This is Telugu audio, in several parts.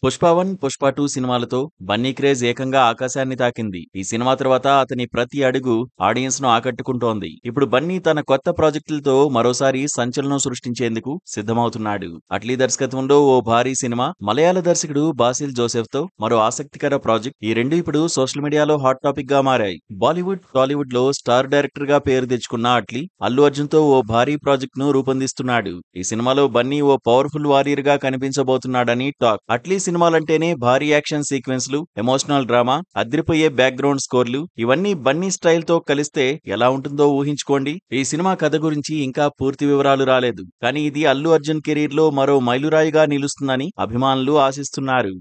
'పుష్ప 1, పుష్ప 2' సినిమాలతో బన్నీ క్రేజ్ ఏకంగా ఆకాశాన్ని తాకింది. ఈ సినిమా తర్వాత అతని ప్రతి అడుగు ఆడియన్స్ ను ఆకట్టుకుంటోంది. ఇప్పుడు బన్నీ తన కొత్త ప్రాజెక్టులతో మరోసారి సంచలనం సృష్టించేందుకు సిద్ధమవుతున్నాడు. అట్లీ దర్శకత్వంలో ఓ భారీ సినిమా, మలయాళ దర్శకుడు బాసిల్ జోసెఫ్ తో మరో ఆసక్తికర ప్రాజెక్ట్, ఈ రెండు ఇప్పుడు సోషల్ మీడియాలో హాట్ టాపిక్ గా మారాయి. బాలీవుడ్, టాలీవుడ్ లో స్టార్ డైరెక్టర్ గా పేరు తెచ్చుకున్న అట్లీ అల్లు అర్జున్ తో ఓ భారీ ప్రాజెక్ట్ ను రూపొందిస్తున్నాడు. ఈ సినిమాలో బన్నీ ఓ పవర్ఫుల్ వారియర్ గా కనిపించబోతున్నాడని టాక్. అట్లీ సినిమాలంటేనే భారీ యాక్షన్ సీక్వెన్స్లు, ఎమోషనల్ డ్రామా, అదిరిపోయే బ్యాక్గ్రౌండ్ స్కోర్లు, ఇవన్నీ బన్నీ స్టైల్ తో కలిస్తే ఎలా ఉంటుందో ఊహించుకోండి. ఈ సినిమా కథ గురించి ఇంకా పూర్తి వివరాలు రాలేదు. కానీ ఇది అల్లు అర్జున్ కెరీర్ లో మరో మైలురాయిగా నిలుస్తుందని అభిమానులు ఆశిస్తున్నారు.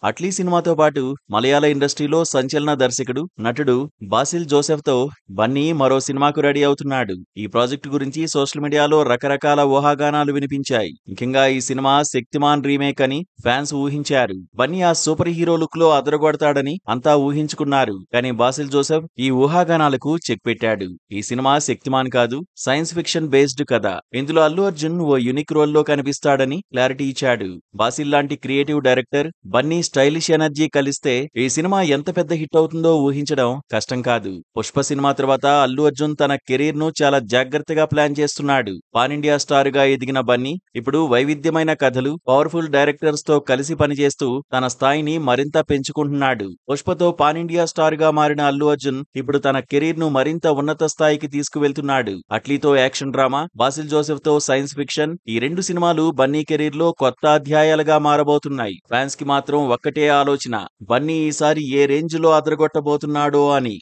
అట్లీ సినిమాతో పాటు మలయాళ ఇండస్ట్రీలో సంచలన దర్శకుడు, నటుడు బాసిల్ జోసెఫ్ తో బన్నీ మరో సినిమాకు రెడీ అవుతున్నాడు. ఈ ప్రాజెక్టు గురించి సోషల్ మీడియాలో రకరకాల ఊహాగానాలు వినిపించాయి. ముఖ్యంగా ఈ సినిమా శక్తిమాన్ రీమేక్ అని ఫ్యాన్స్ ఊహించారు. బన్నీ ఆ సూపర్ హీరో లుక్ లో అదరగొడతాడని అంతా ఊహించుకున్నారు. కానీ బాసిల్ జోసెఫ్ ఈ ఊహాగానాలకు చెక్ పెట్టాడు. ఈ సినిమా శక్తిమాన్ కాదు, సైన్స్ ఫిక్షన్ బేస్డ్ కథ. ఇందులో అల్లు అర్జున్ ఓ యూనిక్ రోల్ లో కనిపిస్తాడని క్లారిటీ ఇచ్చాడు. బాసిల్ లాంటి creative director, Bunny stylish energy కలిస్తే ఈ సినిమా ఎంత పెద్ద హిట్ అవుతుందో ఊహించడం కష్టం కాదు. పుష్ప సినిమా తర్వాత అల్లు అర్జున్ తన కెరీర్ ను చాలా జాగ్రత్తగా ప్లాన్ చేస్తున్నాడు. పాన్ ఇండియా స్టార్ గా ఎదిగిన బన్నీ ఇప్పుడు వైవిధ్యమైన కథలు, పవర్ఫుల్ డైరెక్టర్స్ తో కలిసి పనిచేస్తూ తన స్థాయిని మరింత పెంచుకుంటున్నాడు. పుష్పతో పాన్ ఇండియా స్టార్ గా మారిన అల్లు అర్జున్ ఇప్పుడు తన కెరీర్ ను మరింత ఉన్నత స్థాయికి తీసుకువెళ్తున్నాడు. అట్లీతో యాక్షన్ డ్రామా, బాసిల్ జోసెఫ్ తో సైన్స్ ఫిక్షన్, ఈ రెండు సినిమాలు బన్నీ కెరీర్ లో కొత్త అధ్యాయాలుగా మారబోతున్నాయి. ఫ్యాన్స్ కి మాత్రం ఒక్కటే ఆలోచన, బన్నీ ఈసారి ఏ రేంజ్ లో అదరగొట్టబోతున్నాడో అని.